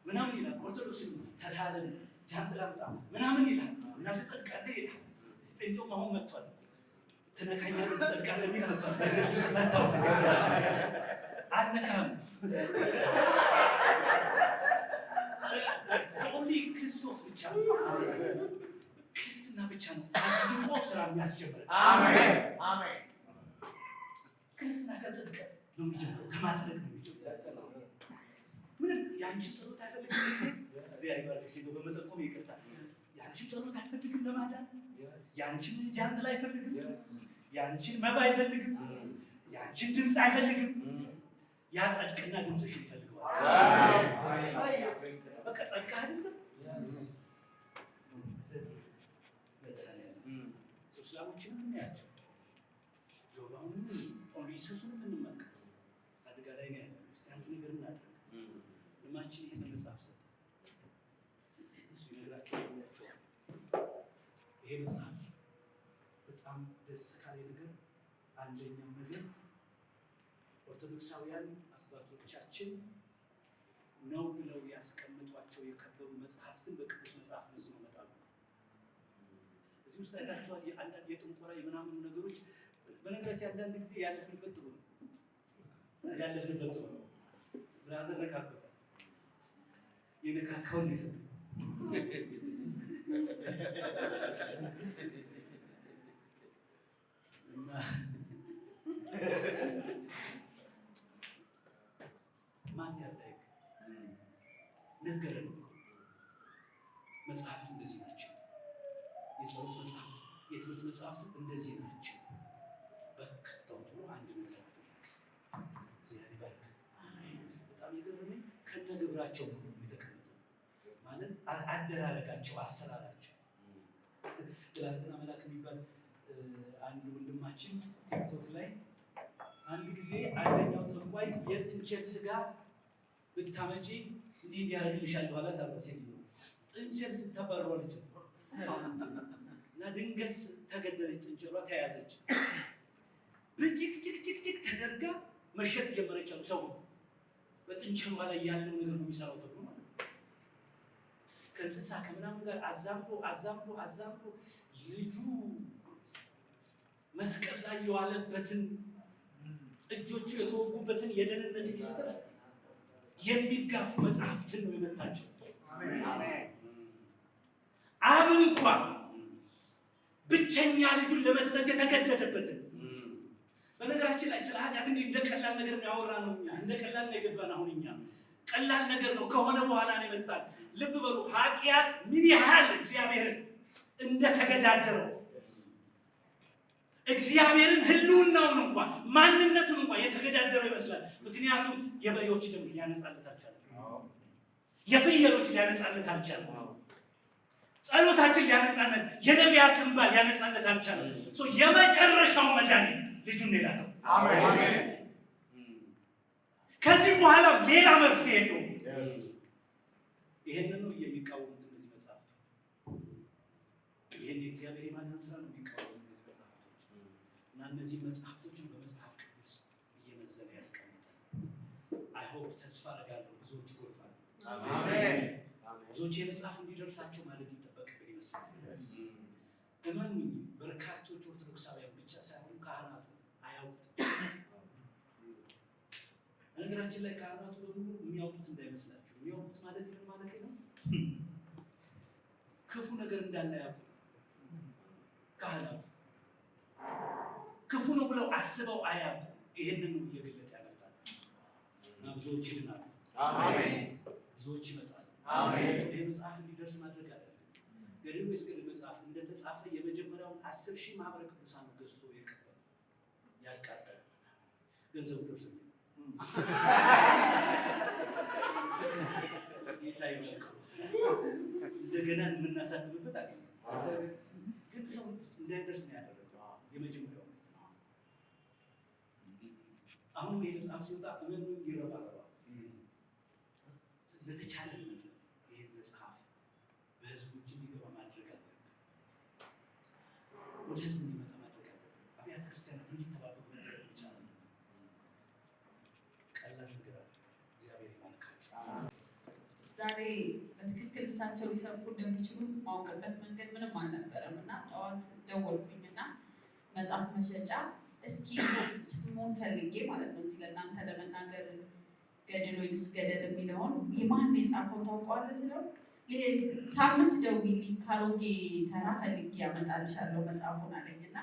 ምናምን ይላል። ኦርቶዶክስ ተሳለም፣ ጃንጥላ አምጣ ምናምን ይላል እና ትጸድቃለህ ይላል። ጴንጤውም አሁን መጥቷል። ትነካኛለህ ትጸድቃለህ የሚል መጥቷል። በኢየሱስ መታው ተገዝቶ አልነካም። ኦንሊ ክርስቶስ ብቻ ነው፣ ክርስትና ብቻ ነው አጽድቆ ስራ የሚያስጀምረን። አሜን አሜን። ክርስትና ከጽድቀት ነው የሚጀምረው፣ ከማጽደቅ ነው የሚጀምረው። ምንም የአንቺን ጸሎት አይፈልግም። እግዚአብሔር ይባርክሽ። በመጠቆም ይቅርታ። የአንቺን ጸሎት አይፈልግም ለማዳን። የአንቺን ጃንጥላ አይፈልግም። የአንቺን መባ አይፈልግም። የአንቺን ድምፅ አይፈልግም። ያጸድቅና ድምፅሽን ይፈልገዋል። በቃ ጸድቃ አይደለም እስላሞችንም እናያቸው፣ ጆባውንም ኦንሊሱስንም እንመልከተው። አደጋ ላይ ነው ያለው። እስቲ አንድ ነገር እናድርግ። ልማችን ይህን መጽሐፍ ሰጠ፣ እሱ ይነግራቸው ያቸዋል። ይሄ መጽሐፍ በጣም ደስ ካለ ነገር አንደኛው ነገር ኦርቶዶክሳውያን አባቶቻችን ነው ብለው ያስቀምጧቸው የከበሩ መጽሐፍትን በቅዱስ መጽሐፍ ብዙ መጣሉ። እዚህ ውስጥ አይታችኋል። የአንዳንድ የጥንቆራ የምናምኑ ነገሮች በነገራችን አንዳንድ ጊዜ ያለፍንበት ጥሩ ነው። ያለፍንበት ጥሩ ነው። ብራዘር ነካክቷል። የነካካውን ይዘው እና ማን ያላይ ነገረን እኮ መጽሐፍቱ እንደዚህ ናቸው። የጸሎት መጽሐፍቱ፣ የትምህርት መጽሐፍቱ እንደዚህ ናቸው። በቃ ተውቶ አንድ ነገር አደረገ። እግዚአብሔር ይባርክ። በጣም የገረመኝ ከነ ግብራቸው ነው የተቀመጠው። ማለት አደራረጋቸው፣ አሰራራቸው። ትላንትና መላክ የሚባል አንድ ወንድማችን ቲክቶክ ላይ አንድ ጊዜ አንደኛው ጠንቋይ የጥንቸል ስጋ ብታመጪ እንዲህ እንዲያደርግልሻል በኋላት አለ። ሴትዮ ጥንቸል ስታባረዋለች እና ድንገት ተገደለች። ጥንቸሏ ተያዘች። ብጭቅጭቅጭቅጭቅ ተደርጋ መሸጥ ጀመረች አሉ። ሰው በጥንቸሏ ላይ ያለው ነገር ነው የሚሰራው ተብሎ ማለት ነው። ከእንስሳ ከምናምን ጋር አዛምዶ ልጁ መስቀል ላይ የዋለበትን እጆቹ የተወጉበትን የደህንነት ሚስጥር የሚጋፉ መጽሐፍትን ነው የመታቸው። አብ እንኳን ብቸኛ ልጁን ለመስጠት የተገደደበትን። በነገራችን ላይ ስለ ኃጢአት እንዲህ እንደ ቀላል ነገር ነው ያወራነው እኛ፣ እንደ ቀላል ነው የገባን። አሁን እኛ ቀላል ነገር ነው ከሆነ በኋላ ነው የመጣን። ልብ በሉ ኃጢአት ምን ያህል እግዚአብሔርን እንደተገዳደረው፣ እግዚአብሔርን ህልውናውን እንኳን ማንነቱን እንኳን የተገዳደረው ይመስላል። ምክንያቱም የበሬዎች ደም ሊያነጻለት አልቻለም። የፍየሎች ሊያነጻለት አልቻለም። ጸሎታችን ሊያነጻለት፣ የነቢያት እንባ ሊያነጻለት አልቻለም። የመጨረሻው መድኃኒት ልጁን የላከው። ከዚህ በኋላ ሌላ መፍትሄ የለውም። ይሄንን ነው የሚቃወሙት እነዚህ መጽሐፍቶች። ይሄን የእግዚአብሔር የማዳን ስራ ነው የሚቃወሙት እነዚህ መጽሐፍቶች እና እነዚህ መጽሐፍቶችን በመጽሐፍ ቅዱስ እየመዘነ ያስቀምጣል። አይሆፕ ተስፋ አደርጋለሁ ብዙዎች ይጎርፋሉ። አሜን። ብዙዎች የመጽሐፍ እንዲደርሳቸው ማለት ይጠበቅብን ይመስላል። እመኑኝ በርካቶች ኦርቶዶክሳውያን ብቻ ሳይሆኑ ካህናቱ አያውቁትም። በነገራችን ላይ ካህናቱ በሙሉ የሚያውቁት እንዳይመስላችሁ። የሚያውቁት ማለት ምን ማለት ነው? ክፉ ነገር እንዳለ ያውቁ። ካህናቱ ክፉ ነው ብለው አስበው አያውቁ። ይሄንን ነው እየገለጠ ያመጣል እና ብዙዎች ይድናሉ። አሜን። ብዙዎች ይመጣሉ። አሜን። ይሄ መጽሐፍ እንዲደርስ ማድረግ አለብን። ገድሉ የስቅል መጽሐፍ እንደተጻፈ የመጀመሪያውን 10,000 ማህበረ ቅዱሳን ገዝቶ የቀበለው ያቃጠለ ገንዘቡ ደርሶኛል። ጌታ ይመስገን። እንደገና የምናሳትምበት አገኘ። ግን ሰው እንዳይደርስ ነው ያደረገው የመጀመሪያው። አሁን ይህ መጽሐፍ ሲወጣ እመኑ ይረባረባል። ስለዚህ በተቻለ መጠን ይህን መጽሐፍ በህዝቡ እጅ እንዲገባ ማድረግ አለብን። ወደ ህዝቡ እንዲመጣ ማድረግ አለብን። አብያተ ክርስቲያናት እንዲተባበሩ ማድረግ መቻል አለብን። ቀላል ነገር አይደለም። እግዚአብሔር ይባርካችሁ። ዛሬ በትክክል እሳቸው ሊሰብኩ እንደሚችሉ ማውቅበት መንገድ ምንም አልነበረም እና ጠዋት ደወልኩኝና መጽሐፍ መሸጫ እስኪ ስሙን ፈልጌ ማለት ነው እዚህ ለእናንተ ለመናገር ገድል ወይንስ ገደል የሚለውን የማን የጻፈው ታውቀዋለህ ስለው ሳምንት ደውይልኝ ካሮጌ ተራ ፈልጌ ያመጣልሻለሁ መጽሐፉን አለኝና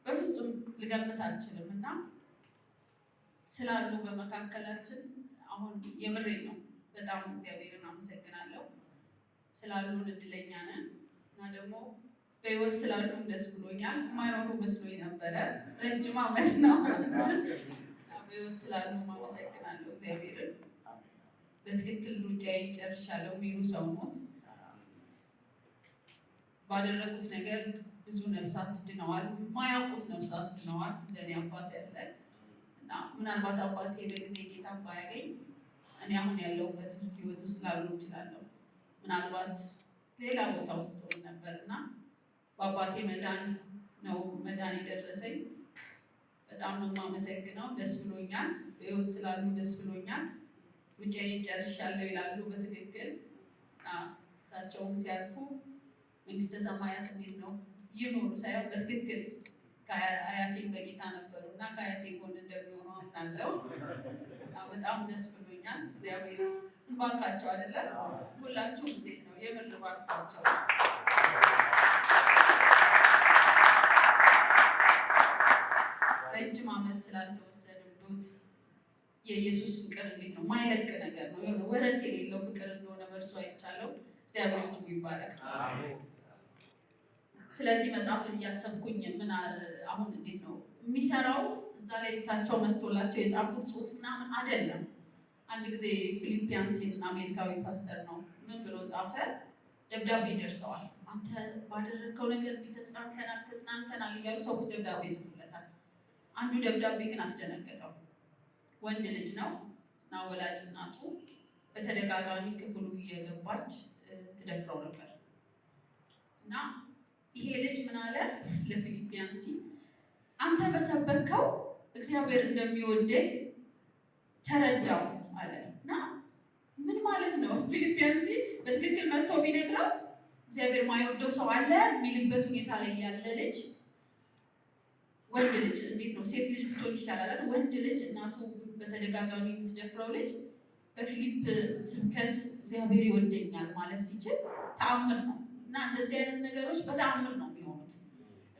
በፍጹም ልገምት አልችልም እና ስላሉ በመካከላችን አሁን የምሬን ነው በጣም እግዚአብሔርን አመሰግናለሁ። ስላሉን እድለኛ ነን እና ደግሞ በህይወት ስላሉን ደስ ብሎኛል። የማይኖሩ መስሎኝ ነበረ። ረጅም ዓመት ነው። በህይወት ስላሉ አመሰግናለሁ እግዚአብሔርን። በትክክል ሩጫዬን ጨርሻለሁ የሚሉ ሰው ሞት ባደረጉት ነገር ብዙ ነፍሳት ድነዋል። ማያውቁት ነፍሳት ድነዋል። እንደኔ አባት ያለ እና ምናልባት አባቴ በጊዜ ጌታ ባያገኝ እኔ አሁን ያለሁበት ህይወት ውስጥ ላልሆን እችላለሁ። ምናልባት ሌላ ቦታ ውስጥ ሆን ነበርና በአባቴ መዳን ነው መዳን የደረሰኝ። በጣም ነው የማመሰግነው። ደስ ብሎኛል። በህይወት ስላሉ ደስ ብሎኛል። ውጫዬን ጨርሻለሁ ይላሉ በትክክል። እሳቸውም ሲያልፉ መንግስተ ሰማያት እንዴት ነው ይኖሩ ሳይሆን በትክክል ከአያቴም በጌታ ነበሩ እና ከአያቴ ጎን እንደሚሆኑ አምናለሁ። በጣም ደስ ብሎኛል። እግዚአብሔር እንባርካቸው አይደለ? ሁላችሁም እንዴት ነው የምር ባርካቸው። ረጅም ዓመት ስላልተወሰደበት የኢየሱስ ፍቅር እንዴት ነው ማይለቅ ነገር ነው። የሆነ ወረት የሌለው ፍቅር እንደሆነ በእርሱ አይቻለው። እግዚአብሔር ስሙ ይባረክ። ስለዚህ መጽሐፍ እያሰብኩኝ ምን አሁን እንዴት ነው የሚሰራው እዛ ላይ እሳቸው መጥቶላቸው የጻፉት ጽሁፍ ምናምን አይደለም። አንድ ጊዜ ፊሊፒያንስን አሜሪካዊ ፓስተር ነው ምን ብሎ ጻፈ? ደብዳቤ ደርሰዋል። አንተ ባደረግከው ነገር እንዲህ ተጽናንተናል እያሉ ሰዎች ደብዳቤ ይጽፉለታል። አንዱ ደብዳቤ ግን አስደነገጠው። ወንድ ልጅ ነው እና ወላጅ እናቱ በተደጋጋሚ ክፍሉ እየገባች ትደፍረው ነበር እና ይሄ ልጅ ምን አለ ለፊሊፒያንሲ አንተ በሰበከው እግዚአብሔር እንደሚወደኝ ተረዳው አለ እና ምን ማለት ነው? ፊሊፒያንሲ በትክክል መጥቶ ቢነግረው እግዚአብሔር ማይወደው ሰው አለ የሚልበት ሁኔታ ላይ ያለ ልጅ ወንድ ልጅ እንዴት ነው ሴት ልጅ ብትሆን ይሻላል። ወንድ ልጅ እናቱ በተደጋጋሚ የምትደፍረው ልጅ በፊሊፕ ስብከት እግዚአብሔር ይወደኛል ማለት ሲችል ተአምር ነው እና እንደዚህ አይነት ነገሮች በተአምር ነው የሚሆኑት።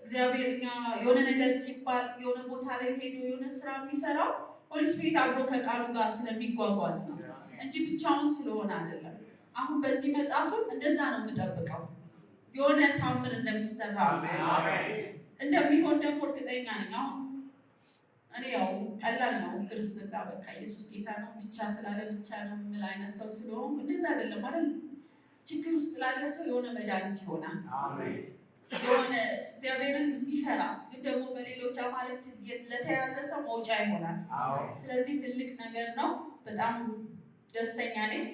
እግዚአብሔር እኛ የሆነ ነገር ሲባል የሆነ ቦታ ላይ ሄዶ የሆነ ስራ የሚሰራው ሆሊ ስፒሪት አብሮ ከቃሉ ጋር ስለሚጓጓዝ ነው እንጂ ብቻውን ስለሆነ አይደለም። አሁን በዚህ መጽሐፍም እንደዛ ነው የምጠብቀው። የሆነ ተአምር እንደሚሰራ እንደሚሆን ደግሞ እርግጠኛ ነኝ። አሁን እኔ ያው ቀላል ነው ክርስትና በቃ ኢየሱስ ጌታ ነው ብቻ ስላለ ብቻ ነው የምል አይነት ሰው ስለሆንኩ እንደዛ አይደለም ማለት ችግር ውስጥ ላለ ሰው የሆነ መድኃኒት ይሆናል። የሆነ እግዚአብሔርን የሚፈራ ግን ደግሞ በሌሎች አማልክት ለተያዘ ሰው መውጫ ይሆናል። ስለዚህ ትልቅ ነገር ነው። በጣም ደስተኛ ነኝ።